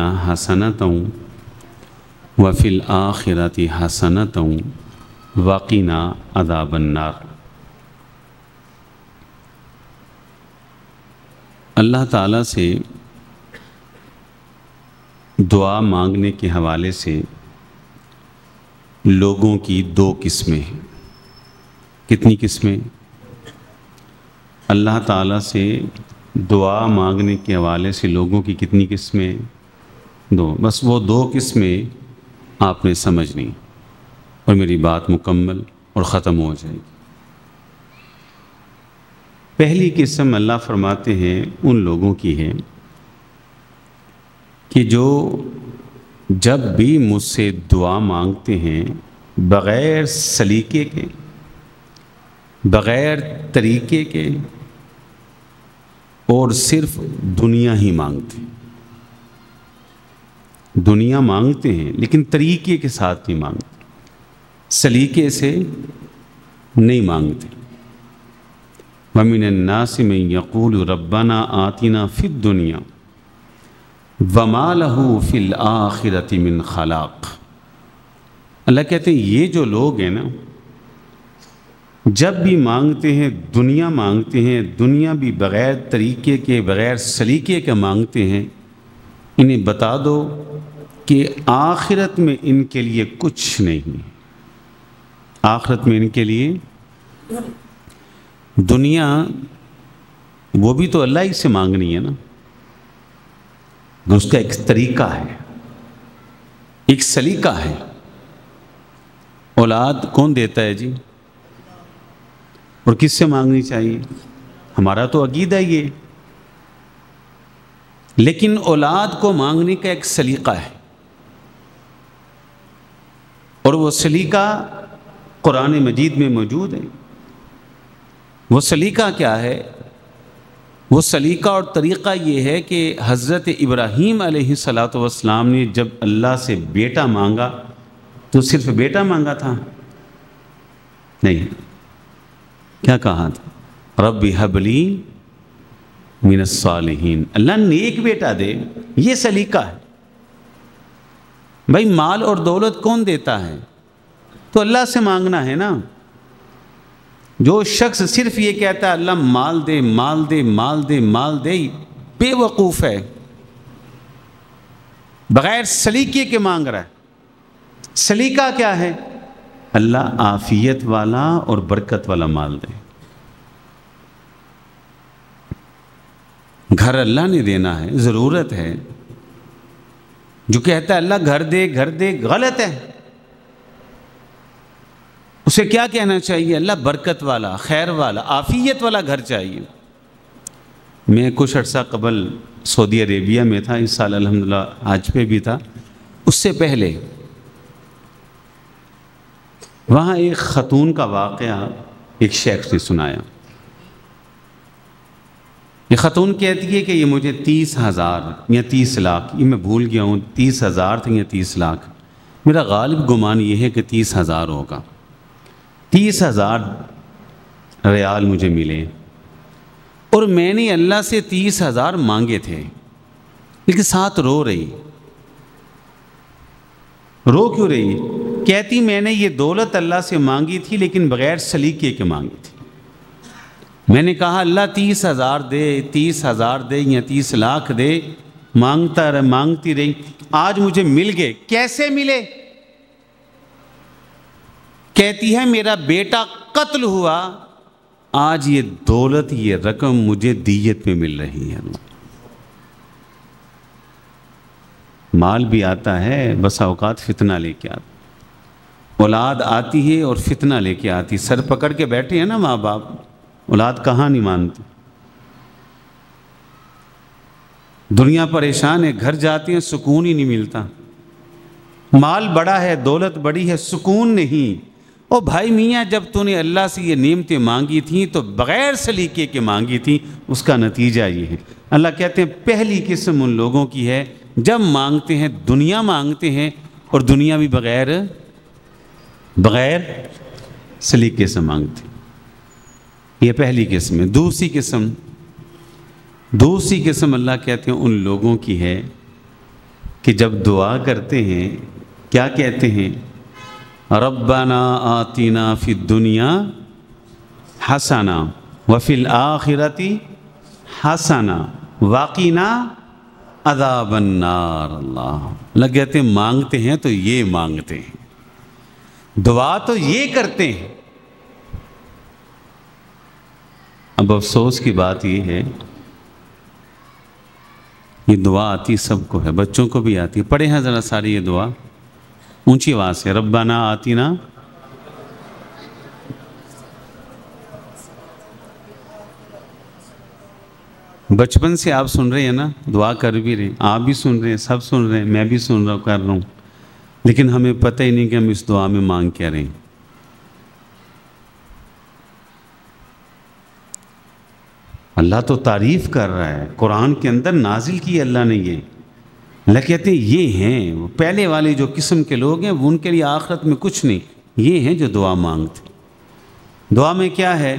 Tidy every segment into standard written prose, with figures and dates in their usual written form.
الدنیا حسنۃ وفی الآخرۃ حسنۃ وقنا عذاب النار۔ اللہ تعالیٰ سے دعا مانگنے کے حوالے سے لوگوں کی دو قسمیں ہیں۔ کتنی قسمیں؟ اللہ تعالیٰ سے دعا مانگنے کے حوالے سے لوگوں کی کتنی قسمیں؟ دو۔ بس وہ دو قسمیں آپ نے سمجھنی اور میری بات مکمل اور ختم ہو جائے گی۔ پہلی قسم اللہ فرماتے ہیں ان لوگوں کی ہے کہ جو جب بھی مجھ سے دعا مانگتے ہیں بغیر سلیقے کے، بغیر طریقے کے، اور صرف دنیا ہی مانگتے ہیں۔ دنیا مانگتے ہیں لیکن طریقے کے ساتھ نہیں مانگتے، سلیقے سے نہیں مانگتے۔ وَمِنَ النَّاسِ مَن يَقُولُ رَبَّنَا آتِنَا فِي الدُّنْيَا وَمَا لَهُ فِي الْآخِرَةِ مِنْ خَلَاقٍ۔ اللہ کہتے ہیں یہ جو لوگ ہیں نا، جب بھی مانگتے ہیں دنیا مانگتے ہیں، دنیا بھی بغیر طریقے کے، بغیر سلیقے کے مانگتے ہیں، انہیں بتا دو کہ آخرت میں ان کے لیے کچھ نہیں ہے۔ آخرت میں ان کے لیے دنیا وہ بھی تو اللہ ہی سے مانگنی ہے نا، اس کا ایک طریقہ ہے، ایک سلیقہ ہے۔ اولاد کون دیتا ہے جی؟ اور کس سے مانگنی چاہیے؟ ہمارا تو عقیدہ یہ، لیکن اولاد کو مانگنے کا ایک سلیقہ ہے، اور وہ سلیقہ قرآن مجید میں موجود ہے۔ وہ سلیقہ کیا ہے؟ وہ سلیقہ اور طریقہ یہ ہے کہ حضرت ابراہیم علیہ السلام نے جب اللہ سے بیٹا مانگا تو صرف بیٹا مانگا تھا؟ نہیں، کیا کہا تھا؟ رب ہب لی من الصالحین، اللہ نیک بیٹا دے۔ یہ سلیقہ ہے۔ بھائی مال اور دولت کون دیتا ہے؟ تو اللہ سے مانگنا ہے نا۔ جو شخص صرف یہ کہتا ہے اللہ مال دے مال دے مال دے مال دے، بے وقوف ہے، بغیر سلیقے کے مانگ رہا ہے۔ سلیقہ کیا ہے؟ اللہ عافیت والا اور برکت والا مال دے۔ گھر اللہ نے دینا ہے، ضرورت ہے۔ جو کہتا ہے اللہ گھر دے گھر دے، غلط ہے۔ اسے کیا کہنا چاہیے؟ اللہ برکت والا، خیر والا، عافیت والا گھر چاہیے۔ میں کچھ عرصہ قبل سعودی عربیہ میں تھا، اس سال الحمدللہ حج پہ بھی تھا۔ اس سے پہلے وہاں ایک خاتون کا واقعہ ایک شیخ نے سنایا۔ یہ خاتون کہتی ہے کہ یہ مجھے 30,000 یا 30 لاکھ، یہ میں بھول گیا ہوں 30,000 تھے یا 30 لاکھ، میرا غالب گمان یہ ہے کہ 30,000 ہوگا۔ 30,000 ریال مجھے ملے، اور میں نے اللہ سے 30,000 مانگے تھے، لیکن ساتھ رو رہی۔ رو کیوں رہی؟ کہتی میں نے یہ دولت اللہ سے مانگی تھی لیکن بغیر سلیقے کے مانگی تھی۔ میں نے کہا اللہ 30,000 دے، 30,000 دے یا 30 لاکھ دے، مانگتی رہی، آج مجھے مل گئے۔ کیسے ملے؟ کہتی ہے میرا بیٹا قتل ہوا، آج یہ دولت، یہ رقم مجھے دیت میں مل رہی ہے۔ مال بھی آتا ہے، بسا اوقات فتنہ لے کے آتا، اولاد آتی ہے اور فتنہ لے کے آتی۔ سر پکڑ کے بیٹھے ہیں نا ماں باپ، اولاد کہاں نہیں مانتی۔ دنیا پریشان ہے، گھر جاتے ہیں سکون ہی نہیں ملتا۔ مال بڑا ہے، دولت بڑی ہے، سکون نہیں۔ او بھائی میاں، جب تو نے اللہ سے یہ نعمتیں مانگی تھیں تو بغیر سلیقے کے مانگی تھیں، اس کا نتیجہ یہ ہے۔ اللہ کہتے ہیں پہلی قسم ان لوگوں کی ہے جب مانگتے ہیں دنیا مانگتے ہیں، اور دنیا بھی بغیر سلیقے سے مانگتے ہیں۔ یہ پہلی قسم ہے۔ دوسری قسم اللہ کہتے ہیں ان لوگوں کی ہے کہ جب دعا کرتے ہیں کیا کہتے ہیں؟ ربنا آتنا فی الدنیا حسنہ وفی الآخرۃ حسنہ وقنا عذاب النار۔ اللہ کہتے ہیں مانگتے ہیں تو یہ مانگتے ہیں، دعا تو یہ کرتے ہیں۔ اب افسوس کی بات یہ ہے، یہ دعا آتی سب کو ہے، بچوں کو بھی آتی ہے۔ پڑھے ہیں ذرا ساری یہ دعا اونچی آواز سے، ربنا آتنا۔ بچپن سے آپ سن رہے ہیں نا، دعا کر بھی رہے ہیں، آپ بھی سن رہے ہیں، سب سن رہے ہیں، میں بھی سن رہا ہوں، کر رہا ہوں، لیکن ہمیں پتہ ہی نہیں کہ ہم اس دعا میں مانگ کیا رہے ہیں۔ اللہ تو تعریف کر رہا ہے، قرآن کے اندر نازل کی اللہ نے یہ۔ اللہ کہتے ہیں یہ ہیں وہ پہلے والے جو قسم کے لوگ ہیں، وہ ان کے لیے آخرت میں کچھ نہیں، یہ ہیں جو دعا مانگتے۔ دعا میں کیا ہے؟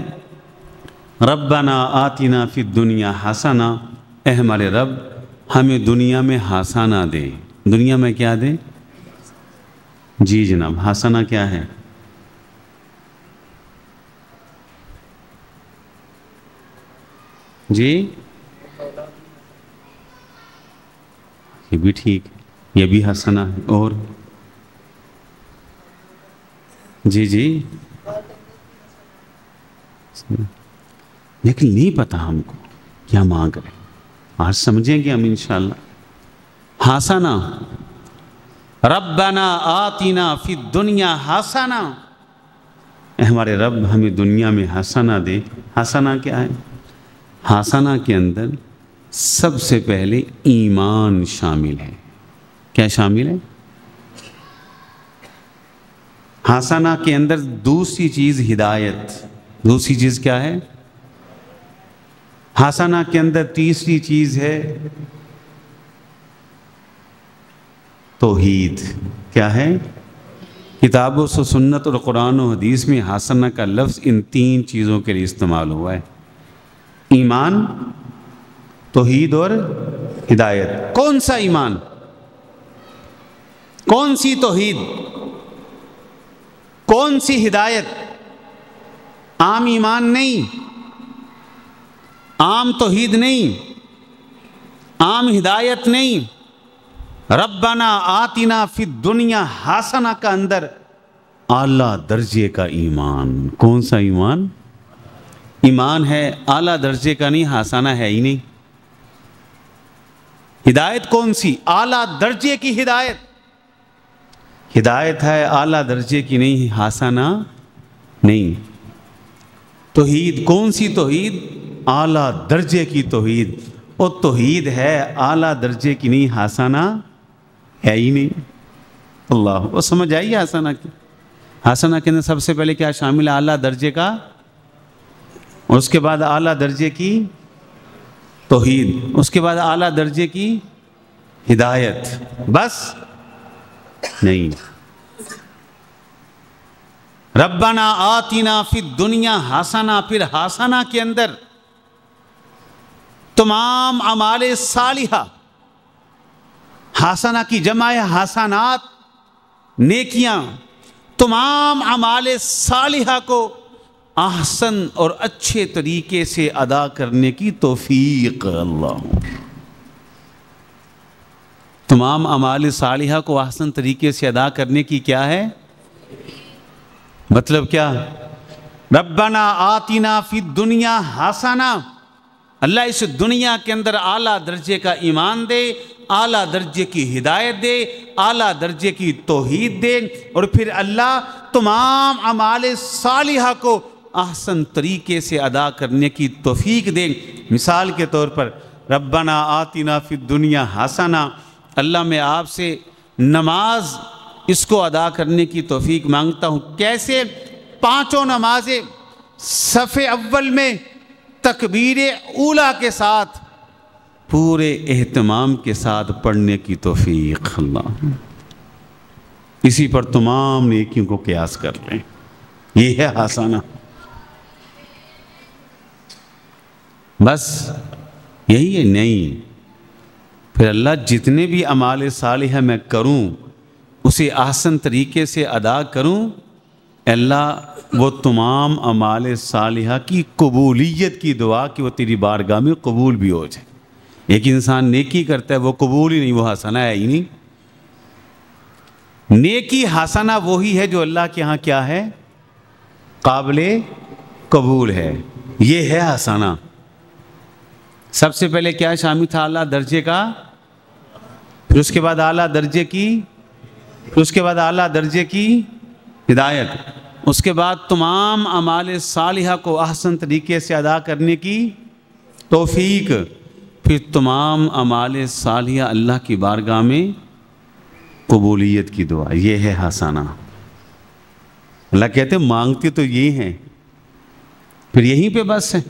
ربنا آتنا فی الدنیا حسنہ، اے ہمارے رب ہمیں دنیا میں حسنہ دے۔ دنیا میں کیا دے؟ جی جناب، حسنہ کیا ہے؟ جی یہ بھی ٹھیک ہے، یہ بھی حسنہ ہے، اور جی جی لیکن نہیں پتا ہم کو کیا مانگ رہے ہیں، آج سمجھیں گے ہم انشاءاللہ۔ حسنہ، ربنا آتنا فی الدنیا حسنہ، اے ہمارے رب ہمیں دنیا میں حسنہ دے۔ حسنہ کیا ہے؟ حسنہ کے اندر سب سے پہلے ایمان شامل ہے۔ کیا شامل ہے؟ حسنہ کے اندر دوسری چیز ہدایت، دوسری چیز کیا ہے؟ حسنہ کے اندر تیسری چیز ہے توحید۔ کیا ہے؟ کتاب و سنت اور قرآن و حدیث میں حسنہ کا لفظ ان تین چیزوں کے لیے استعمال ہوا ہے، ایمان، توحید اور ہدایت۔ کون سا ایمان؟ کون سی توحید؟ کون سی ہدایت؟ عام ایمان نہیں، عام توحید نہیں، عام ہدایت نہیں۔ ربنا آتنا فی الدنیا حسنہ کا اندر اعلیٰ درجے کا ایمان۔ کون سا ایمان؟ ایمان ہے اعلیٰ درجے کا، نہیں حسنہ ہے ہی نہیں۔ ہدایت کون سی؟ اعلیٰ درجے کی ہدایت۔ ہدایت ہے اعلیٰ درجے کی، نہیں حسنہ نہیں۔ توحید کون سی توحید؟ اعلیٰ درجے کی توحید، اور توحید ہے اعلیٰ درجے کی، نہیں حسنہ ہے ہی نہیں۔ اللہ، وہ سمجھ آئیے حسنہ کی؟ حسنہ کے اندر سب سے پہلے کیا شامل ہے؟ اعلیٰ درجے کا، اور اس کے بعد اعلیٰ درجے کی توحید، اس کے بعد اعلیٰ درجے کی ہدایت، بس نہیں۔ ربنا آتنا فی الدنیا حسنہ، پھر حسنہ کے اندر تمام اعمال صالحہ، حسنہ کی جمع ہے حسنات، نیکیاں، تمام اعمال صالحہ کو احسن اور اچھے طریقے سے ادا کرنے کی توفیق۔ اللہ، تمام اعمال صالحہ کو احسن طریقے سے ادا کرنے کی کیا ہے؟ مطلب کیا؟ ربنا آتنا فی الدنیا حسنہ، اللہ اس دنیا کے اندر اعلیٰ درجے کا ایمان دے، اعلیٰ درجے کی ہدایت دے، اعلیٰ درجے کی توحید دے، اور پھر اللہ تمام اعمال صالحہ کو احسن طریقے سے ادا کرنے کی توفیق دے۔ مثال کے طور پر ربنا آتنا فی الدنیا حسنہ، اللہ میں آپ سے نماز اس کو ادا کرنے کی توفیق مانگتا ہوں۔ کیسے؟ پانچوں نمازیں صف اول میں تکبیر اولیٰ کے ساتھ پورے اہتمام کے ساتھ پڑھنے کی توفیق۔ اللہ، اسی پر تمام نیکیوں کو قیاس کر لیں، یہ ہے حسنہ۔ بس یہی ہے؟ نہیں، پھر اللہ جتنے بھی اعمال صالحہ میں کروں اسے احسن طریقے سے ادا کروں، اللہ وہ تمام اعمال صالحہ کی قبولیت کی دعا کہ وہ تیری بارگاہ میں قبول بھی ہو جائے۔ ایک انسان نیکی کرتا ہے وہ قبول ہی نہیں، وہ حسنہ ہے ہی نہیں۔ نیکی حسنہ وہی ہے جو اللہ کے ہاں کیا ہے؟ قابل قبول ہے، یہ ہے حسنہ۔ سب سے پہلے کیا شامل تھا؟ اعلیٰ درجے کا، پھر اس کے بعد اعلیٰ درجے کی، پھر اس کے بعد اعلیٰ درجے کی ہدایت، اس کے بعد تمام اعمال صالحہ کو احسن طریقے سے ادا کرنے کی توفیق، پھر تمام اعمال صالحہ اللہ کی بارگاہ میں قبولیت کی دعا، یہ ہے حسنہ۔ اللہ کہتے ہیں مانگتے تو یہ ہیں، پھر یہیں پہ بس ہے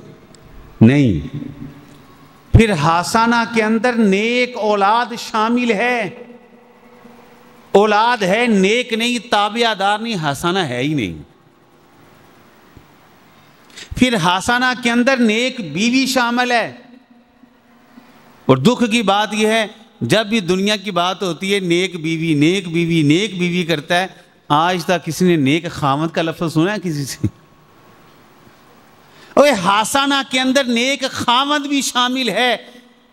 نہیں، پھر حسنہ کے اندر نیک اولاد شامل ہے۔ اولاد ہے نیک نہیں، تابعہ دار نہیں، حسنہ ہے ہی نہیں۔ پھر حسنہ کے اندر نیک بیوی شامل ہے، اور دکھ کی بات یہ ہے جب بھی دنیا کی بات ہوتی ہے نیک بیوی نیک بیوی نیک بیوی کرتا ہے، آج تک کسی نے نیک خامد کا لفظ سنا ہے کسی سے؟ اور حسنہ کے اندر نیک خامد بھی شامل ہے۔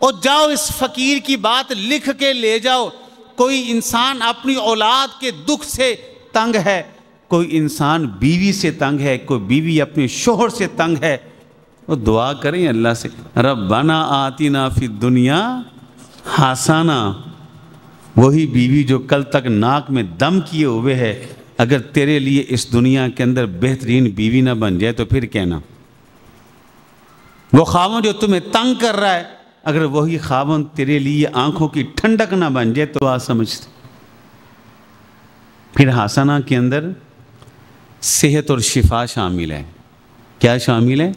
اور جاؤ اس فقیر کی بات لکھ کے لے جاؤ، کوئی انسان اپنی اولاد کے دکھ سے تنگ ہے، کوئی انسان بیوی سے تنگ ہے، کوئی بیوی اپنے شوہر سے تنگ ہے، وہ دعا کریں اللہ سے، ربنا آتنا فی الدنیا حسنہ۔ وہی بیوی جو کل تک ناک میں دم کیے ہوئے ہے، اگر تیرے لیے اس دنیا کے اندر بہترین بیوی نہ بن جائے تو پھر کہنا۔ وہ خاوند جو تمہیں تنگ کر رہا ہے، اگر وہی خاوند تیرے لیے آنکھوں کی ٹھنڈک نہ بن جائے تو آپ سمجھتے۔ پھر حسنہ کے اندر صحت اور شفا شامل ہے۔ کیا شامل ہے؟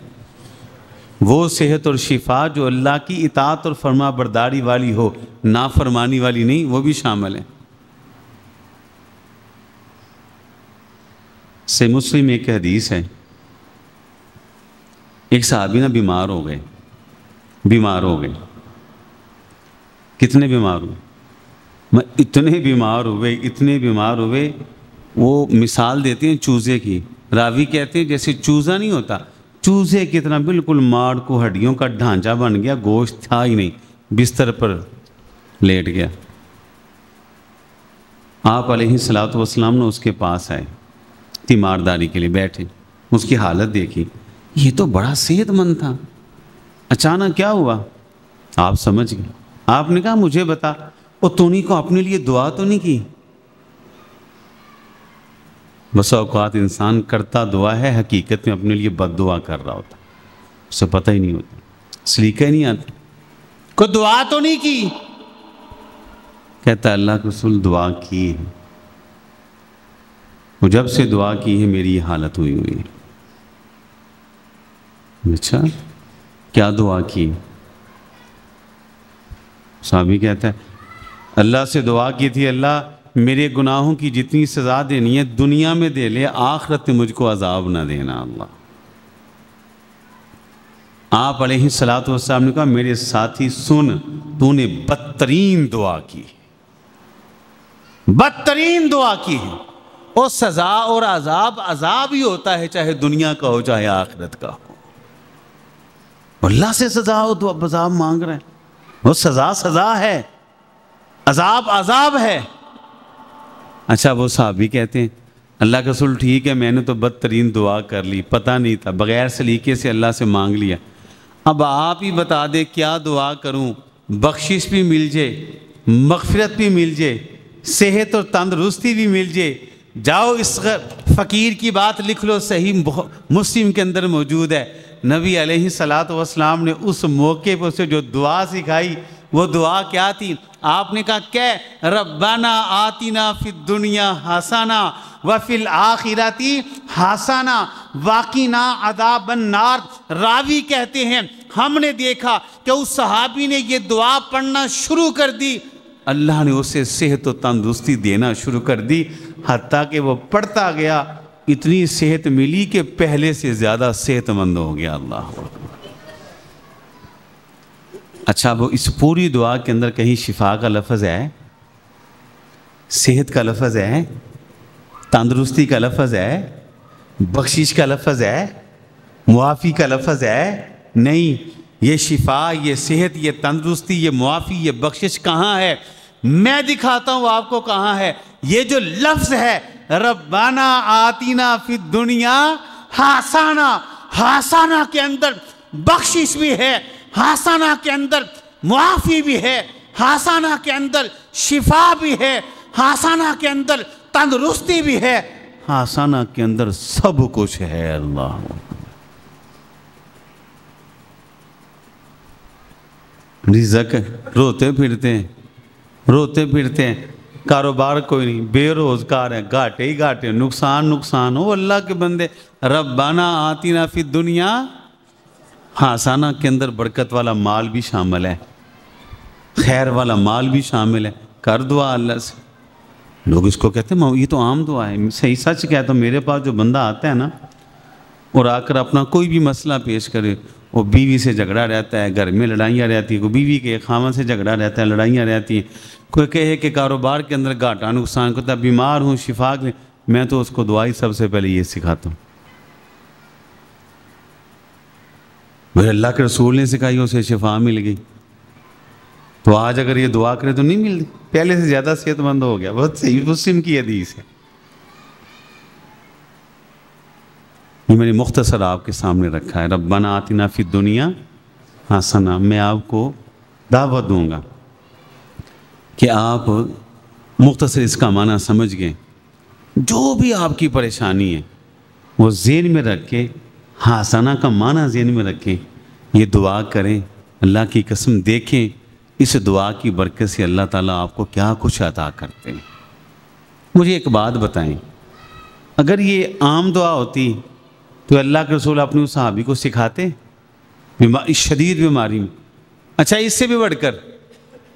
وہ صحت اور شفا جو اللہ کی اطاعت اور فرما برداری والی ہو، نافرمانی والی نہیں، وہ بھی شامل ہے۔ سے مسلم ایک حدیث ہے، ایک صحابی نا بیمار ہو گئے۔ کتنے بیمار ہوئے؟ اتنے بیمار ہوئے، وہ مثال دیتے ہیں چوزے کی۔ راوی کہتے ہیں جیسے چوزا نہیں ہوتا، چوزے کتنا بالکل ماڑ کو ہڈیوں کا ڈھانچہ بن گیا، گوشت تھا ہی نہیں، بستر پر لیٹ گیا۔ آپ علیہ الصلوۃ والسلام نے اس کے پاس آئے، تیمارداری کے لیے بیٹھے، اس کی حالت دیکھی، یہ تو بڑا صحت مند تھا، اچانک کیا ہوا؟ آپ سمجھ گئے۔ آپ نے کہا مجھے بتا، اور تو نے کو اپنے لیے دعا تو نہیں کی؟ بس اوقات انسان کرتا دعا ہے، حقیقت میں اپنے لیے بد دعا کر رہا ہوتا، اسے پتہ ہی نہیں ہوتا، سلیقہ ہی نہیں آتا، کوئی دعا تو نہیں کی؟ کہتا اللہ کے رسول دعا کی ہے، وہ جب سے دعا کی ہے میری یہ حالت ہوئی ہے۔ اچھا کیا دعا کی؟ صحابی کہتا ہے اللہ سے دعا کی تھی، اللہ میرے گناہوں کی جتنی سزا دینی ہے دنیا میں دے لے، آخرت میں مجھ کو عذاب نہ دینا اللہ۔ آپ علیہ الصلوۃ والسلام نے کہا میرے ساتھی سن، تو نے بدترین دعا کی، بدترین دعا کی ہے، اور سزا اور عذاب عذاب ہی ہوتا ہے، چاہے دنیا کا ہو چاہے آخرت کا ہو۔ اللہ سے سزا ہو تو اب عذاب مانگ رہے ہیں، وہ سزا سزا ہے، عذاب عذاب ہے۔ اچھا وہ صحابی کہتے ہیں اللہ کے رسول ٹھیک ہے، میں نے تو بدترین دعا کر لی، پتہ نہیں تھا، بغیر سلیقے سے اللہ سے مانگ لیا، اب آپ ہی بتا دے کیا دعا کروں، بخشش بھی مل جائے، مغفرت بھی مل جائے، صحت اور تندرستی بھی مل جائے۔ جاؤ اس فقیر کی بات لکھ لو، صحیح مسلم کے اندر موجود ہے۔ نبی علیہ الصلوۃ والسلام نے اس موقع پر اسے جو دعا سکھائی، وہ دعا کیا تھی؟ آپ نے کہا کہ ربنا آتنا فی الدنیا حسنہ وفی الآخرۃ حسنہ وقنا عذاب النار۔ راوی کہتے ہیں ہم نے دیکھا کہ اس صحابی نے یہ دعا پڑھنا شروع کر دی، اللہ نے اسے صحت و تندرستی دینا شروع کر دی، حتیٰ کہ وہ پڑھتا گیا، اتنی صحت ملی کہ پہلے سے زیادہ صحت مند ہو گیا۔ اللہ اچھا وہ اس پوری دعا کے اندر کہیں شفا کا لفظ ہے، صحت کا لفظ ہے، تندرستی کا لفظ ہے، بخشش کا لفظ ہے، معافی کا لفظ ہے؟ نہیں، یہ شفا، یہ صحت، یہ تندرستی، یہ معافی، یہ بخشش کہاں ہے؟ میں دکھاتا ہوں آپ کو کہاں ہے۔ یہ جو لفظ ہے ربنا آتینا فی الدنیا حسنہ، حسنہ کے اندر بخشش بھی ہے، حسنہ کے اندر معافی بھی ہے، حسنہ کے اندر شفا بھی ہے، حسنہ کے اندر تندرستی بھی ہے، حسنہ کے اندر سب کچھ ہے۔ اللہ رزق، روتے پھرتے ہیں، کاروبار کوئی نہیں، بے روزگار ہیں، گھاٹے ہی گھاٹے، نقصان ہو۔ اللہ کے بندے ربنا آتینا فی الدنیا حسنہ کے اندر برکت والا مال بھی شامل ہے، خیر والا مال بھی شامل ہے، کر دعا اللہ سے۔ لوگ اس کو کہتے ہیں یہ تو عام دعا ہے، صحیح سچ کہتا ہوں، میرے پاس جو بندہ آتا ہے نا اور آ کر اپنا کوئی بھی مسئلہ پیش کرے، وہ بیوی سے جھگڑا رہتا ہے، گھر میں لڑائیاں رہتی ہیں، کوئی بیوی کے خاوند سے جھگڑا رہتا ہے، لڑائیاں رہتی ہیں، کوئی کہے کہ کاروبار کے اندر گھاٹا نقصان کرتا ہے، بیمار ہوں شفا کے، میں تو اس کو دعائی سب سے پہلے یہ سکھاتا ہوں، میرے اللہ کے رسول نے سکھائی، اسے شفا مل گئی، تو آج اگر یہ دعا کرے تو نہیں ملتی، پہلے سے زیادہ صحت مند ہو گیا۔ بہت صحیح مسلم کی حدیث ہے، یہ میں نے مختصر آپ کے سامنے رکھا ہے۔ ربنا آتنا فی الدنیا حسنہ، میں آپ کو دعوت دوں گا کہ آپ مختصر اس کا معنی سمجھ گئے، جو بھی آپ کی پریشانی ہے وہ ذہن میں رکھ کے، حسنہ کا معنی ذہن میں رکھیں، یہ دعا کریں، اللہ کی قسم دیکھیں اس دعا کی برکت سے اللہ تعالیٰ آپ کو کیا کچھ عطا کرتے ہیں۔ مجھے ایک بات بتائیں، اگر یہ عام دعا ہوتی تو اللہ کے رسول اپنے اس صحابی کو سکھاتے شدید بیماری میں؟ اچھا اس سے بھی بڑھ کر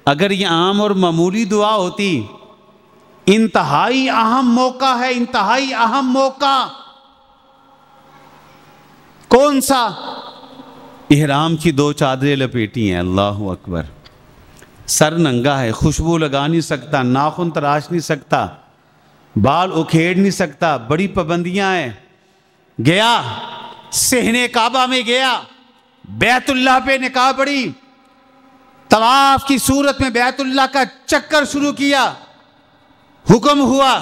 اگر یہ عام اور معمولی دعا ہوتی، انتہائی اہم موقع ہے، انتہائی اہم موقع، کون سا؟ احرام کی 2 چادریں لپیٹی ہیں، اللہ اکبر، سر ننگا ہے، خوشبو لگا نہیں سکتا، ناخن تراش نہیں سکتا، بال اکھیڑ نہیں سکتا، بڑی پابندیاں ہیں، گیا صحن کعبہ میں گیا، بیت اللہ پہ نکاح پڑی، طواف کی صورت میں بیت اللہ کا چکر شروع کیا، حکم ہوا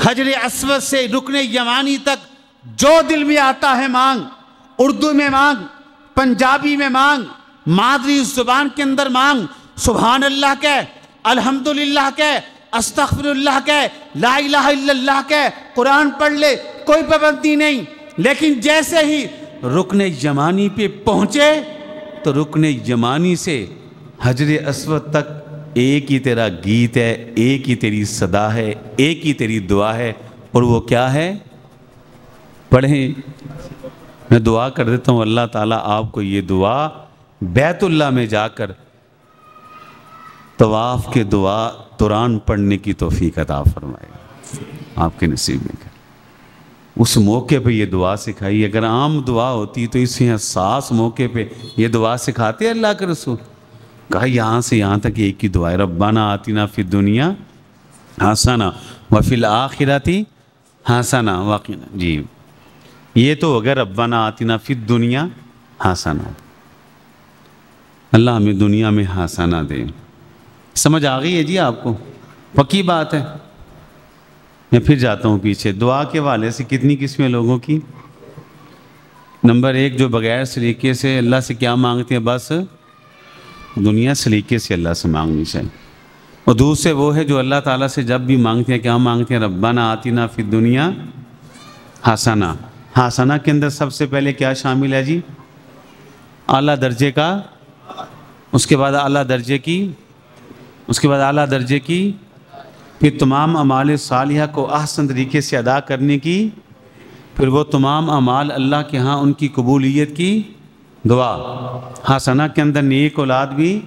حجر اسود سے رکن یمانی تک جو دل میں آتا ہے مانگ، اردو میں مانگ، پنجابی میں مانگ، مادری زبان کے اندر مانگ، سبحان اللہ کہہ، الحمدللہ کہہ، استغفر اللہ کہہ، لا الہ الا اللہ کہہ، قرآن پڑھ لے، کوئی پابندی نہیں۔ لیکن جیسے ہی رکن یمانی پہ پہنچے تو رکن یمانی سے حجر اسود تک ایک ہی تیرا گیت ہے، ایک ہی تیری صدا ہے، ایک ہی تیری دعا ہے، اور وہ کیا ہے؟ پڑھیں، میں دعا کر دیتا ہوں اللہ تعالیٰ آپ کو یہ دعا بیت اللہ میں جا کر طواف کے دوران پڑھنے کی توفیق عطا فرمائے، آپ کے نصیب میں کر۔ اس موقع پہ یہ دعا سکھائی، اگر عام دعا ہوتی تو اس حساس موقع پہ یہ دعا سکھاتے اللہ کے رسول؟ کہا یہاں سے یہاں تک ایک ہی دعا ہے، ربنا آتنا فی الدنیا حسنہ وفی الآخرۃ حسنہ وقنا، جی یہ تو اگر ربنا آتنا فی الدنیا حسنہ، اللہ ہمیں دنیا میں حسنہ دے۔ سمجھ آ گئی ہے جی آپ کو؟ پکی بات ہے۔ میں پھر جاتا ہوں پیچھے، دعا کے حوالے سے کتنی قسمیں لوگوں کی؟ نمبر 1 جو بغیر سلیقے سے اللہ سے کیا مانگتے ہیں، بس دنیا، سلیقے سے اللہ سے مانگنی چاہیے، اور دوسرے وہ ہے جو اللہ تعالیٰ سے جب بھی مانگتے ہیں کیا مانگتے ہیں؟ ربنا آتنا فی الدنیا حسنہ۔ حسنہ کے اندر سب سے پہلے کیا شامل ہے جی؟ اعلیٰ درجے کا، اس کے بعد اعلیٰ درجے کی، اس کے بعد اعلیٰ درجے کی، پھر تمام اعمال صالحہ کو احسن طریقے سے ادا کرنے کی، پھر وہ تمام اعمال اللہ کے ہاں ان کی قبولیت کی دعا۔ حسنہ کے اندر نیک اولاد بھی،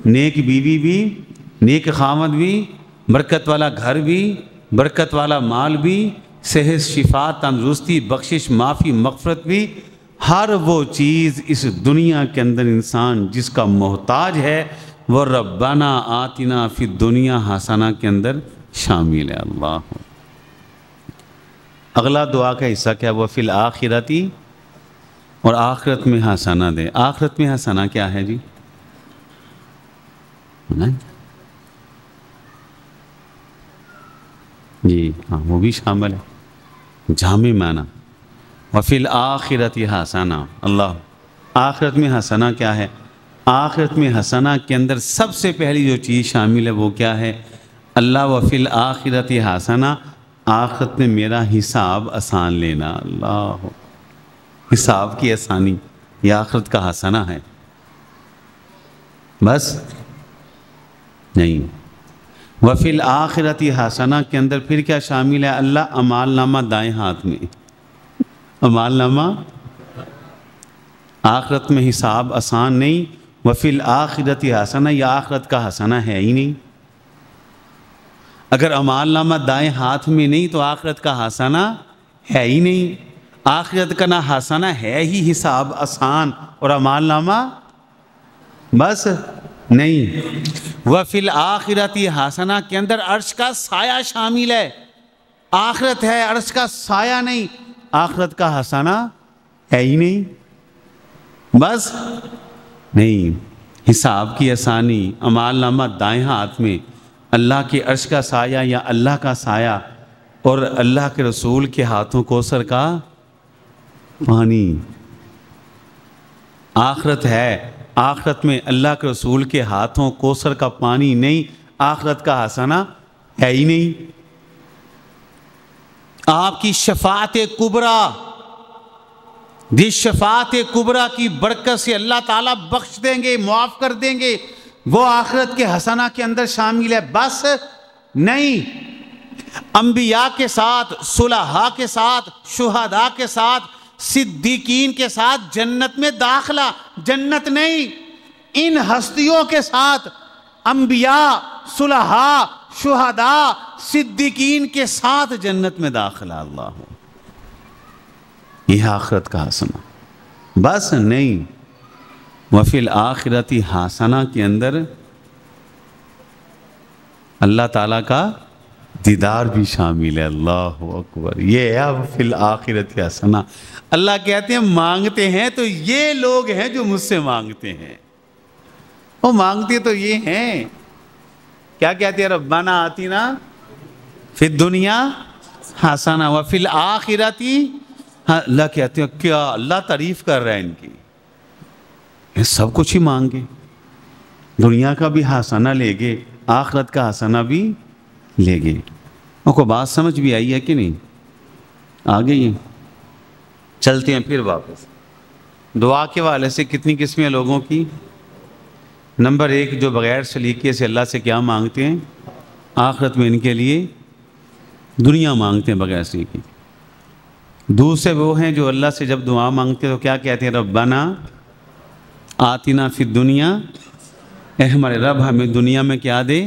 نیک بیوی بھی، نیک خاوند بھی، برکت والا گھر بھی، برکت والا مال بھی، صحت، شفا، تندرستی، بخشش، معافی، مغفرت بھی۔ ہر وہ چیز اس دنیا کے اندر انسان جس کا محتاج ہے وہ ربنا آتنا فی الدنیا حسنہ کے اندر شامل ہے۔ اللہ، اگلا دعا کا حصہ کیا؟ وہ فی الآخرتی، اور آخرت میں حسنہ دے۔ آخرت میں حسنہ کیا ہے جی؟ جی ہاں، وہ بھی شامل ہے، جامع معنی وفی الآخرت حسنہ۔ اللہ، آخرت میں حسنہ کیا ہے؟ آخرت میں حسنہ کے اندر سب سے پہلی جو چیز شامل ہے وہ کیا ہے؟ اللہ وفی الآخرت حسنہ، آخرت میں میرا حساب آسان لینا۔ اللہ، حساب کی آسانی یہ آخرت کا حسنہ ہے، بس نہیں۔ وفی الآخرت حسنہ کے اندر پھر کیا شامل ہے؟ اللہ اعمال نامہ دائیں ہاتھ میں، اعمال نامہ، آخرت میں حساب آسان نہیں۔ وفی الآخرت حسنہ، یہ آخرت کا حسنہ ہے ہی نہیں۔ اگر اعمال نامہ دائیں ہاتھ میں نہیں تو آخرت کا حسنہ ہے ہی نہیں۔ آخرت کا نہ حسنہ ہے ہی حساب آسان، اور اعمال نامہ بس نہیں۔ وفی الآخرت حسنہ کے اندر عرش کا سایہ شامل ہے۔ آخرت ہے، عرش کا سایہ نہیں، آخرت کا حسنہ ہے ہی نہیں، بس نہیں۔ حساب کی آسانی، اعمال نامہ دائیں ہاتھ میں، اللہ کے عرش کا سایہ یا اللہ کا سایہ، اور اللہ کے رسول کے ہاتھوں کوثر کا پانی۔ آخرت ہے، آخرت میں اللہ کے رسول کے ہاتھوں کوثر کا پانی نہیں، آخرت کا حسنہ ہے ہی نہیں۔ آپ کی شفاعت کبریٰ، جس شفاعت کبریٰ کی برکت سے اللہ تعالیٰ بخش دیں گے، معاف کر دیں گے، وہ آخرت کے حسنہ کے اندر شامل ہے، بس نہیں۔ انبیاء کے ساتھ، صلحاء کے ساتھ، شہداء کے ساتھ، صدیقین کے ساتھ جنت میں داخلہ، جنت نہیں، ان ہستیوں کے ساتھ، انبیاء، صلحاء، شہداء، صدیقین کے ساتھ جنت میں داخلہ۔ اللہ، یہ آخرت کا حسنہ، بس نہیں۔ وفی الآخرت حسنہ کے اندر اللہ تعالیٰ کا دیدار بھی شامل ہے۔ اللہ اکبر، یہ ہے وفی الآخرت حسنہ۔ اللہ کہتے ہیں مانگتے ہیں تو یہ لوگ ہیں جو مجھ سے مانگتے ہیں، وہ مانگتے تو یہ ہیں، کیا کہتے ہیں؟ ربنا آتنا فی الدنیا حسنہ وفی الآخرت۔ اللہ کہتے ہیں کیا اللہ تعریف کر رہا ہے ان کی، یہ سب کچھ ہی مانگے، دنیا کا بھی حسنہ لے گے، آخرت کا حسنہ بھی لے گے۔ ان کو بات سمجھ بھی آئی ہے کہ نہیں؟ آ گئی ہے؟ چلتے ہیں پھر واپس۔ دعا کے حوالے سے کتنی قسمیں لوگوں کی؟ نمبر ایک، جو بغیر سلیقے سے اللہ سے کیا مانگتے ہیں؟ آخرت میں ان کے لیے دنیا مانگتے ہیں بغیر سلیقے۔ دوسرے وہ ہیں جو اللہ سے جب دعا مانگتے ہیں تو کیا کہتے ہیں؟ ربنا آتنا فی الدنیا، اے ہمارے رب ہمیں دنیا میں کیا دے؟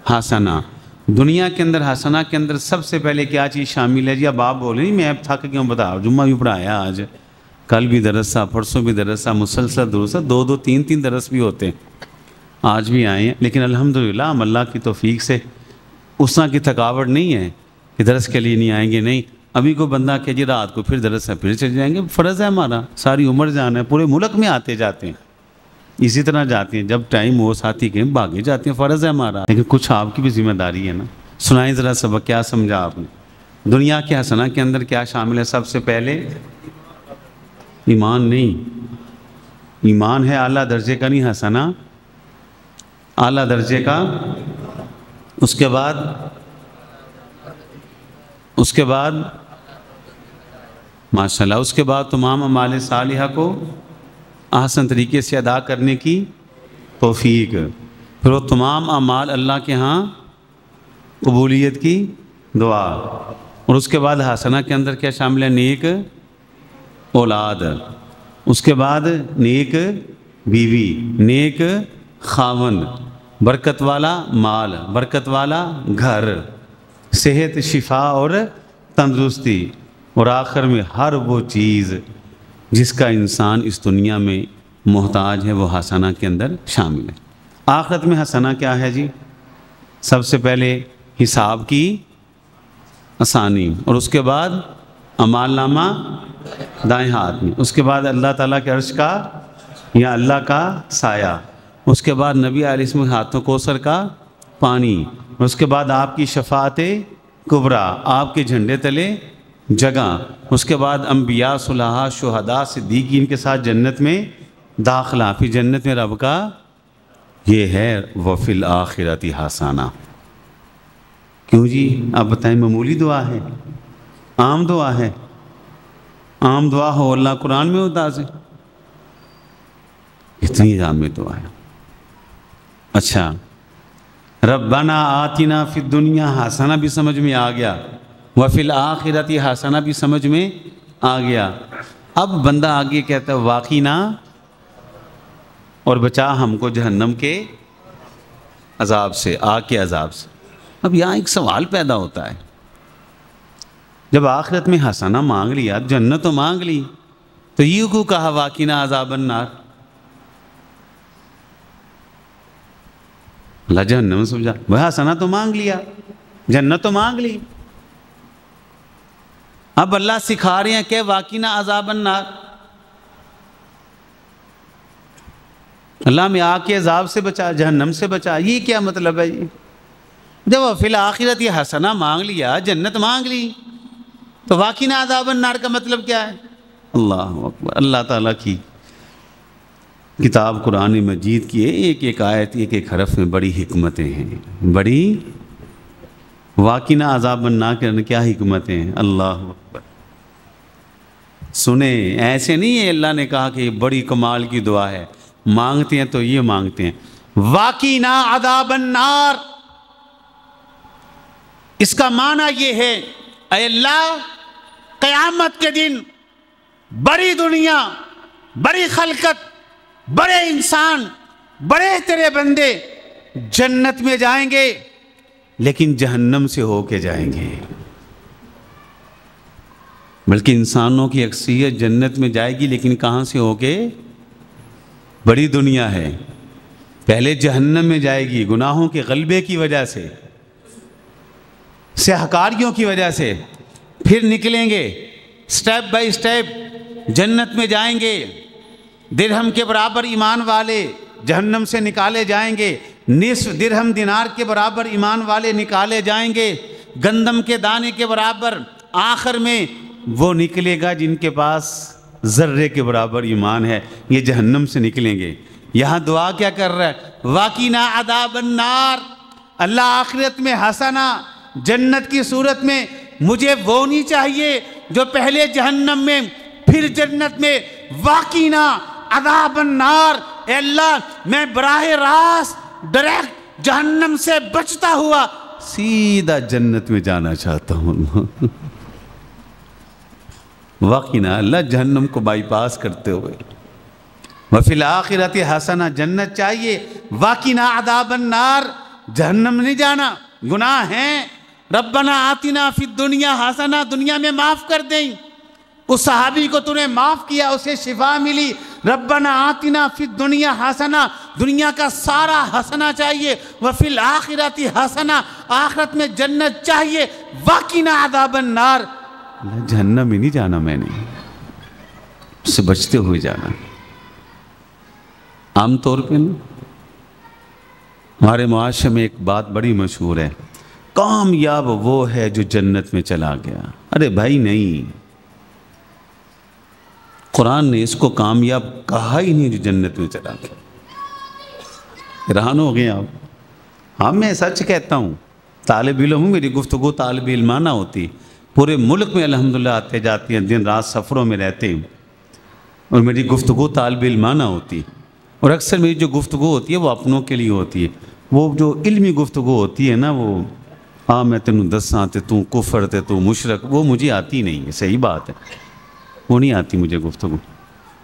حسنہ۔ دنیا کے اندر حسنہ کے اندر سب سے پہلے کیا چیز شامل ہے جی؟ اب آپ بولیں نہیں میں اب تھک گیا ہوں، بتا جمعہ بھی پڑھایا، آج کل بھی درس تھا، پرسوں بھی درس تھا، مسلسل درس تھا، دو تین درس بھی ہوتے ہیں، آج بھی آئے ہیں، لیکن الحمدللہ ہم اللہ کی توفیق سے اس طرح کی تھکاوٹ نہیں ہے کہ درس کے لیے نہیں آئیں گے، نہیں۔ ابھی کوئی بندہ کہ جی رات کو پھر درس ہے، پھر چل جائیں گے، فرض ہے ہمارا، ساری عمر جانا ہے، پورے ملک میں آتے جاتے ہیں، اسی طرح جاتے ہیں، جب ٹائم ہو ساتھی کے بھاگے جاتے ہیں، فرض ہے ہمارا، لیکن کچھ آپ کی بھی ذمہ داری ہے نا۔ سنائیں ذرا سبق، کیا سمجھا آپ نے؟ دنیا کے حسنہ کے اندر کیا شامل ہے؟ سب سے پہلے ایمان نہیں، ایمان ہے اعلیٰ درجے کا، نہیں حسنہ اعلیٰ درجے کا۔ اس کے بعد ماشاءاللہ، اس کے بعد تمام اعمال صالحہ کو احسن طریقے سے ادا کرنے کی توفیق، پھر وہ تمام اعمال اللہ کے ہاں قبولیت کی دعا، اور اس کے بعد حسنہ کے اندر کیا شامل ہے؟ نیک اولاد، اس کے بعد نیک بیوی، نیک خاوند، برکت والا مال، برکت والا گھر، صحت، شفا اور تندرستی، اور آخر میں ہر وہ چیز جس کا انسان اس دنیا میں محتاج ہے وہ حسنہ کے اندر شامل ہے۔ آخرت میں حسنہ کیا ہے جی؟ سب سے پہلے حساب کی آسانی، اور اس کے بعد اعمال نامہ دائیں ہاتھ میں، اس کے بعد اللہ تعالیٰ کے عرش کا یا اللہ کا سایہ، اس کے بعد نبی علیہ السلام کے ہاتھوں کوثر کا پانی، اس کے بعد آپ کی شفاعت کبریٰ، آپ کے جھنڈے تلے جگہ، اس کے بعد انبیاء، صلحاء، شہداء، صدیقین کے ساتھ جنت میں داخلہ، پھر جنت میں رب کا یہ ہے وفی الآخرۃ حسنہ۔ کیوں جی؟ آپ بتائیں، معمولی دعا ہے؟ عام دعا ہے؟ عام دعا ہو اللہ قرآن میں اتار سے، اتنی جامع دعا ہے۔ اچھا، ربنا آتنا فی الدنیا حسنہ بھی سمجھ میں آ گیا، وفی الآخرۃ حسنہ بھی سمجھ میں آ گیا۔ اب بندہ آگے کہتا ہے واقعی نہ، اور بچا ہم کو جہنم کے عذاب سے، آگ کے عذاب سے۔ اب یہاں ایک سوال پیدا ہوتا ہے، جب آخرت میں حسنہ مانگ لیا، جنت تو مانگ لی، تو یہ کیوں کہا واقعنا عذاب النار؟ اللہ جہنم سمجھا، وہ حسنہ تو مانگ لیا، جنت تو مانگ لی، اب اللہ سکھا رہے ہیں کہ واقعنا عذاب النار، اللہ میں آگ کے عذاب سے بچا، جہنم سے بچا، یہ کیا مطلب ہے جی؟ جب فی الآخرت یہ حسنہ مانگ لیا، جنت مانگ لی، تو واقعنا عذاب النار کا مطلب کیا ہے؟ اللہ اکبر۔ اللہ تعالیٰ کی کتاب قرآن مجید کی ایک ایک آیت، ایک ایک حرف میں بڑی حکمتیں ہیں، بڑی واقعنا عذاب النار کے کیا حکمتیں ہیں، اللہ اکبر۔ سنیں، ایسے نہیں ہے اللہ نے کہا کہ یہ بڑی کمال کی دعا ہے، مانگتے ہیں تو یہ مانگتے ہیں واقعنا عذاب النار، اس کا معنی یہ ہے اے اللہ قیامت کے دن بڑی دنیا، بڑی خلقت، بڑے انسان، بڑے تیرے بندے جنت میں جائیں گے، لیکن جہنم سے ہو کے جائیں گے، بلکہ انسانوں کی اکثریت جنت میں جائے گی، لیکن کہاں سے ہو کے؟ بڑی دنیا ہے، پہلے جہنم میں جائے گی گناہوں کے غلبے کی وجہ سے، سیاہکاریوں کی وجہ سے، پھر نکلیں گے سٹیپ بائی سٹیپ جنت میں جائیں گے، درہم کے برابر ایمان والے جہنم سے نکالے جائیں گے، نصف درہم دینار کے برابر ایمان والے نکالے جائیں گے، گندم کے دانے کے برابر آخر میں وہ نکلے گا جن کے پاس ذرے کے برابر ایمان ہے، یہ جہنم سے نکلیں گے۔ یہاں دعا کیا کر رہا ہے؟ واقعنا عذاب النار، اللہ آخرت میں حسنہ، جنت کی صورت میں مجھے وہ نہیں چاہیے جو پہلے جہنم میں پھر جنت میں، واقعنا عذاب النار، اے اللہ میں براہ راست ڈائریکٹ جہنم سے بچتا ہوا سیدھا جنت میں جانا چاہتا ہوں۔ واقعنا اللہ جہنم کو بائی پاس کرتے ہوئے، وفی الآخرۃ حسنہ، جنت چاہیے، واقعنا عذاب النار، جہنم نہیں جانا، گناہ ہیں، ربنا آتنا فی الدنیا حسنہ، دنیا میں معاف کر دیں، اس صحابی کو تو نے معاف کیا، اسے شفا ملی، ربنا آتنا فی الدنیا حسنہ، دنیا کا سارا حسنہ چاہیے، وفی الآخرۃ حسنہ، آخرت میں جنت چاہیے، واقعنا عذاب النار، جہنم میں نہیں جانا، میں نے اس سے بچتے ہوئے جانا۔ عام طور پہ ہمارے معاشرے میں ایک بات بڑی مشہور ہے، کامیاب وہ ہے جو جنت میں چلا گیا۔ ارے بھائی نہیں، قرآن نے اس کو کامیاب کہا ہی نہیں جو جنت میں چلا گیا۔ حیران ہو گئے آپ؟ ہاں میں سچ کہتا ہوں، طالب علم ہوں، میری گفتگو طالب علمانہ ہوتی، پورے ملک میں الحمدللہ آتے جاتے ہیں، دن رات سفروں میں رہتے ہیں، اور میری گفتگو طالب علمانہ ہوتی، اور اکثر میری جو گفتگو ہوتی ہے وہ اپنوں کے لیے ہوتی ہے، وہ جو علمی گفتگو ہوتی ہے نا، وہ ہاں میں تینوں دساں تے تو کفر تے تو مشرک، وہ مجھے آتی نہیں ہے، صحیح بات ہے، وہ نہیں آتی مجھے گفتگو،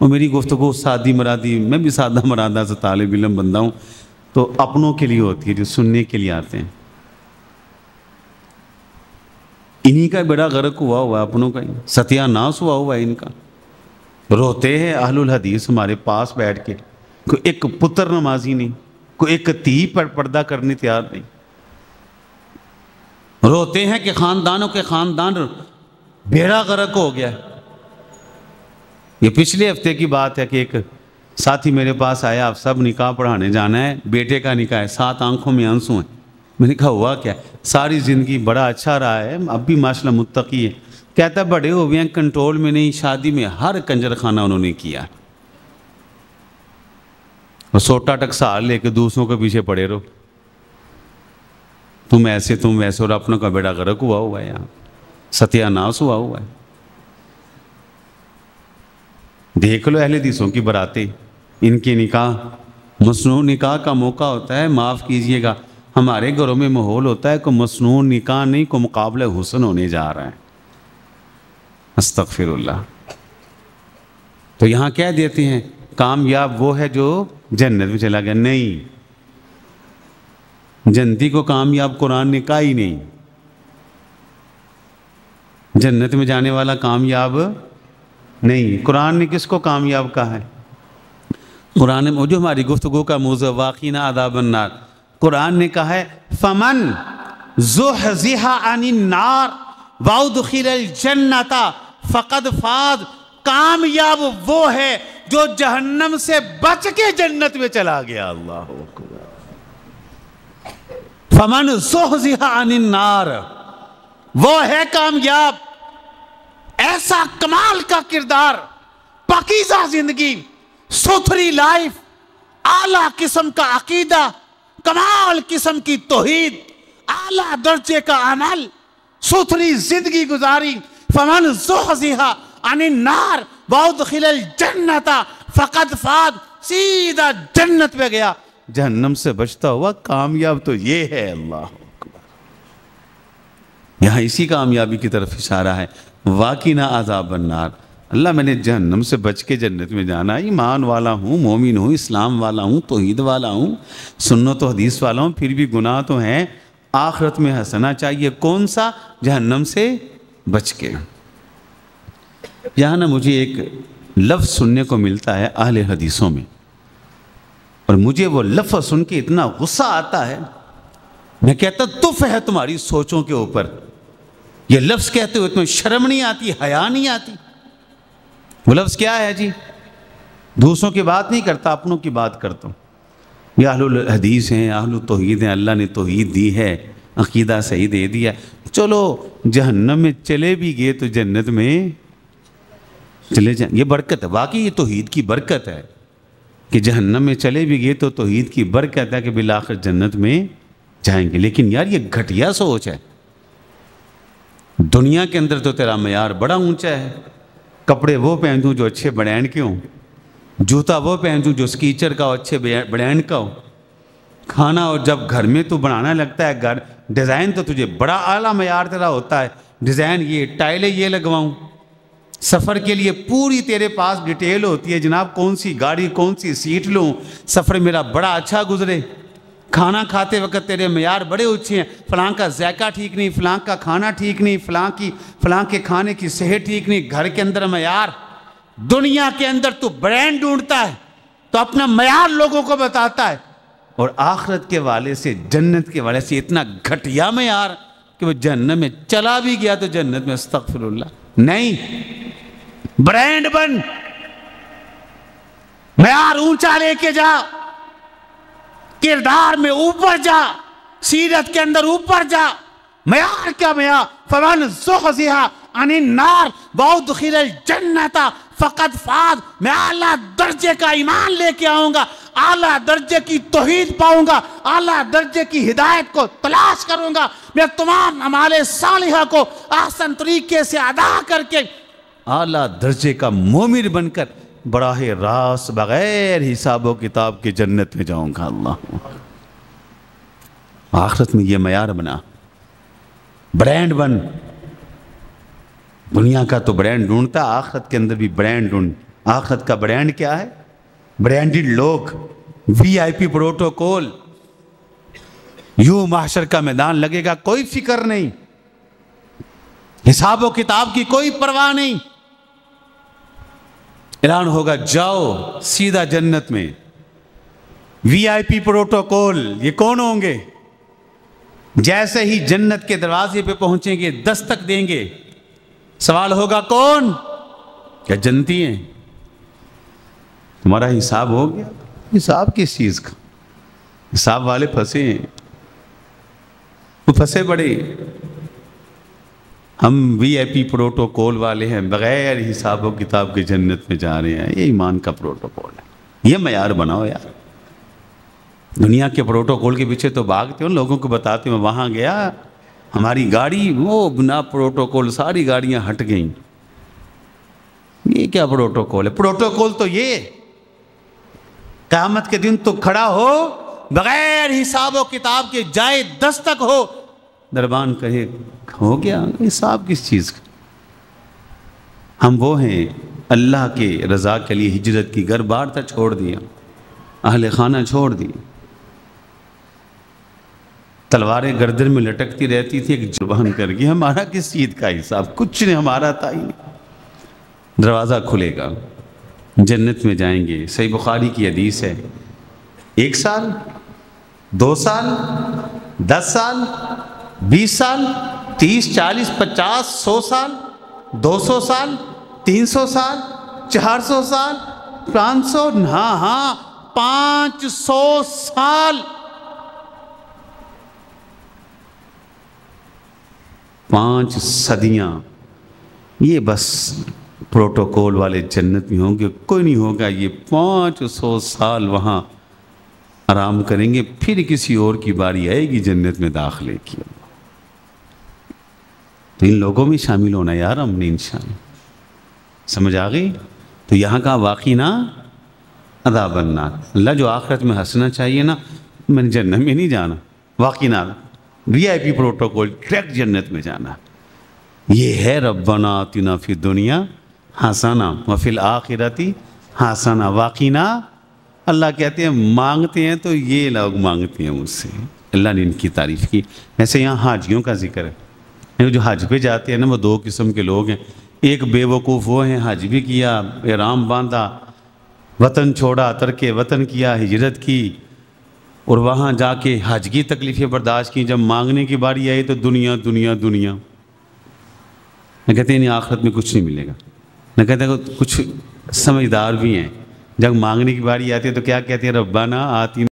وہ میری گفتگو سادی مرادی، میں بھی سادہ مرادہ سے طالب علم بندہ ہوں، تو اپنوں کے لیے ہوتی ہے جو سننے کے لیے آتے ہیں۔ انہی کا بڑا غرق ہوا ہے اپنوں کا، ستیہ ناس ہوا ہے ان کا، روتے ہیں اہل الحدیث ہمارے پاس بیٹھ کے، کوئی ایک پتر نمازی نہیں، کوئی ایک تھی پر پردہ کرنے تیار نہیں. روتے ہیں کہ خاندانوں کے خاندان بیڑا غرق ہو گیا. یہ پچھلے ہفتے کی بات ہے کہ ایک ساتھی میرے پاس آیا، آپ سب نکاح پڑھانے جانا ہے، بیٹے کا نکاح ہے، 7 آنکھوں میں آنسو ہیں. میں نے کہا ہوا کیا؟ ساری زندگی بڑا اچھا رہا ہے، اب بھی ماشاءاللہ متقی ہے. کہتا ہے بڑے ہوئے ہیں، کنٹرول میں نہیں، شادی میں ہر کنجر خانہ انہوں نے کیا. اور سوٹا ٹکسال لے کے دوسروں کے پیچھے پڑے رہو، تم ایسے تم ویسے، اور اپنوں کا بیڑا غرق ہوا ہے، یہاں ستیہ ناس ہوا ہے. دیکھ لو اہل حدیثوں کی براتیں، ان کے نکاح مصنوع نکاح کا موقع ہوتا ہے. معاف کیجئے گا، ہمارے گھروں میں ماحول ہوتا ہے کہ مصنوع نکاح نہیں، کو مقابلہ حسن ہونے جا رہا ہے. استغفر اللہ. تو یہاں کہہ دیتے ہیں کامیاب وہ ہے جو جنت میں چلا گیا. نہیں، جنتی کو کامیاب قرآن نے کہا ہی نہیں. جنت میں جانے والا کامیاب نہیں. قرآن نے کس کو کامیاب کہا ہے؟ قرآن میں جو ہماری گفتگو کا موضوع واقعین عذاب النار، قرآن نے کہا ہے فمن زحزح عن النار وادخل الجنۃ فقد فاز. کامیاب وہ ہے جو جہنم سے بچ کے جنت میں چلا گیا. اللہ اکبر. فمن زحزح عن النار، وہ ہے کامیاب. ایسا کمال کا کردار، پاکیزہ زندگی، ستھری لائف، اعلیٰ قسم کا عقیدہ، کمال قسم کی توحید، اعلیٰ درجے کا عمل، ستھری زندگی گزاری. فمن زحزح عن النار وادخل الجنۃ فقد فاز. سیدھا جنت پہ گیا، جہنم سے بچتا ہوا کامیاب تو یہ ہے. اللہ اکبر. یہاں اسی کامیابی کی طرف اشارہ ہے. واقعنا عذاب النار، اللہ میں نے جہنم سے بچ کے جنت میں جانا. ایمان والا ہوں، مومن ہوں، اسلام والا ہوں، توحید والا ہوں، سنت و حدیث والا ہوں، پھر بھی گناہ تو ہیں. آخرت میں ہنسنا چاہیے. کون سا؟ جہنم سے بچ کے. یہاں نا مجھے ایک لفظ سننے کو ملتا ہے اہل حدیثوں میں، اور مجھے وہ لفظ سن کے اتنا غصہ آتا ہے، میں کہتا تف ہے تمہاری سوچوں کے اوپر. یہ لفظ کہتے ہوئے تمہیں شرم نہیں آتی، حیا نہیں آتی؟ وہ لفظ کیا ہے جی؟ دوسروں کی بات نہیں کرتا، اپنوں کی بات کرتا ہوں. یہ اہل الحدیث ہیں، اہل التوحید ہیں، اللہ نے توحید دی ہے، عقیدہ صحیح دے دیا. چلو جہنم میں چلے بھی گئے تو جنت میں چلے جائیں. یہ برکت ہے، واقعی یہ توحید کی برکت ہے کہ جہنم میں چلے بھی گئے تو توحید کی برکت ہے کہ بالآخر جنت میں جائیں گے. لیکن یار یہ گھٹیا سوچ ہے. دنیا کے اندر تو تیرا معیار بڑا اونچا ہے. کپڑے وہ پہنوں جو اچھے برانڈ کے ہوں، جوتا وہ پہنوں جو سکیچر کا ہو، اچھے برانڈ کا ہو. کھانا اور جب گھر میں تو بنانا لگتا ہے، گھر ڈیزائن تو تجھے بڑا اعلیٰ معیار تیرا ہوتا ہے. ڈیزائن یہ، ٹائلیں یہ لگواؤں. سفر کے لیے پوری تیرے پاس ڈیٹیل ہوتی ہے، جناب کون سی گاڑی، کون سی سیٹ لوں، سفر میرا بڑا اچھا گزرے. کھانا کھاتے وقت تیرے معیار بڑے اونچے ہیں، فلاں کا ذائقہ ٹھیک نہیں، فلاں کا کھانا ٹھیک نہیں، فلاں کے کھانے کی صحت ٹھیک نہیں. گھر کے اندر معیار. دنیا کے اندر تو برانڈ ڈھونڈتا ہے تو اپنا معیار لوگوں کو بتاتا ہے، اور آخرت کے والے سے، جنت کے والے سے اتنا گھٹیا معیار کہ وہ جہنم میں چلا بھی گیا تو جنت میں استغفر اللہ نہیں. برانڈ بن، معیار اونچا لے کے جا، کردار میں اوپر جا، سیرت کے اندر اوپر جا. معیار کیا معیار؟ فمن زحزح عن النار وادخل الجنۃ فقد فاز. میں اعلیٰ درجے کا ایمان لے کے آؤں گا، اعلیٰ درجے کی توحید پاؤں گا، اعلیٰ درجے کی ہدایت کو تلاش کروں گا. میں تمام اعمال صالحہ کو احسن طریقے سے ادا کر کے اعلیٰ درجے کا مومن بن کر براہ راست بغیر حساب و کتاب کے جنت میں جاؤں گا. اللہ آخرت میں یہ معیار بنا. برانڈ بن. دنیا کا تو برانڈ ڈھونڈتا، آخرت کے اندر بھی برانڈ ڈھونڈ. آخرت کا برانڈ کیا ہے؟ برانڈڈ لوگ، وی آئی پی پروٹوکول. یوں محشر کا میدان لگے گا، کوئی فکر نہیں، حساب و کتاب کی کوئی پرواہ نہیں. اعلان ہوگا جاؤ سیدھا جنت میں، وی آئی پی پروٹوکول۔ یہ کون ہوں گے؟ جیسے ہی جنت کے دروازے پہ پہنچیں گے، دستک دیں گے، سوال ہوگا کون؟ کیا جنتی ہیں؟ تمہارا حساب ہو گیا؟ حساب کس چیز کا؟ حساب والے پھنسے ہیں، وہ پھنسے بڑے۔ ہم وی آئی پی پروٹوکول والے ہیں، بغیر حساب و کتاب کے جنت میں جا رہے ہیں۔ یہ ایمان کا پروٹوکول ہے، یہ معیار بناؤ یار۔ دنیا کے پروٹوکول کے پیچھے تو بھاگتے ہو، لوگوں کو بتاتے ہو وہاں گیا، ہماری گاڑی وہ بنا پروٹوکول ساری گاڑیاں ہٹ گئیں۔ یہ کیا پروٹوکول ہے؟ پروٹوکول تو یہ قیامت کے دن تو کھڑا ہو، بغیر حساب و کتاب کے جائے دستک ہو، دربان کہے ہو گیا۔ حساب کس چیز کا؟ ہم وہ ہیں اللہ کے رضا کے لیے ہجرت کی، گھر بار تھا چھوڑ دیا، اہل خانہ چھوڑ دی، تلواریں گردن میں لٹکتی رہتی تھی، ایک زبان کر گئی۔ ہمارا کس چیز کا حساب؟ کچھ نہیں، ہمارا تھا ہی نہیں۔ دروازہ کھلے گا، جنت میں جائیں گے۔ صحیح بخاری کی حدیث ہے، 1 سال 2 سال 10 سال 20 سال 30 40 50 100 سال 200 سال 300 سال 400 سال 500، ہاں 500 سال، 5 صدیاں۔ یہ بس پروٹوکول والے جنت میں ہوں گے، کوئی نہیں ہوگا۔ یہ 500 سال وہاں آرام کریں گے، پھر کسی اور کی باری آئے گی جنت میں داخلے کی۔ تو ان لوگوں میں شامل ہونا یار ہم نے انشاءاللہ۔ سمجھ آ گئی؟ تو یہاں کا واقعی نا عذاب النار۔ اللہ جو آخرت میں ہنسنا چاہیے نا، میں نے جنت میں نہیں جانا، واقعی نہ وی آئی پی پروٹوکول ڈائریکٹ جنت میں جانا۔ یہ ہے ربنا آتنا فی الدنیا حسنہ وفی الآخرۃ حسنہ۔ واقعی نا اللہ کہتے ہیں مانگتے ہیں تو یہ لوگ مانگتے ہیں مجھ سے۔ اللہ نے ان کی تعریف کی۔ ایسے یہاں حاجیوں کا ذکر ہے، جو حج پہ جاتے ہیں نا، وہ 2 قسم کے لوگ ہیں۔ ایک بے وقوف وہ ہیں، حج بھی کیا، احرام باندھا، وطن چھوڑا، ترک وطن کیا، ہجرت کی، اور وہاں جا کے حج کی تکلیفیں برداشت کی۔ جب مانگنے کی باری آئی تو دنیا دنیا دنیا۔ میں کہتے ہیں انہیں آخرت میں کچھ نہیں ملے گا۔ میں کہتے ہیں کچھ سمجھدار بھی ہیں، جب مانگنے کی باری آتی ہے تو کیا کہتے ہیں؟ ربنا آتنا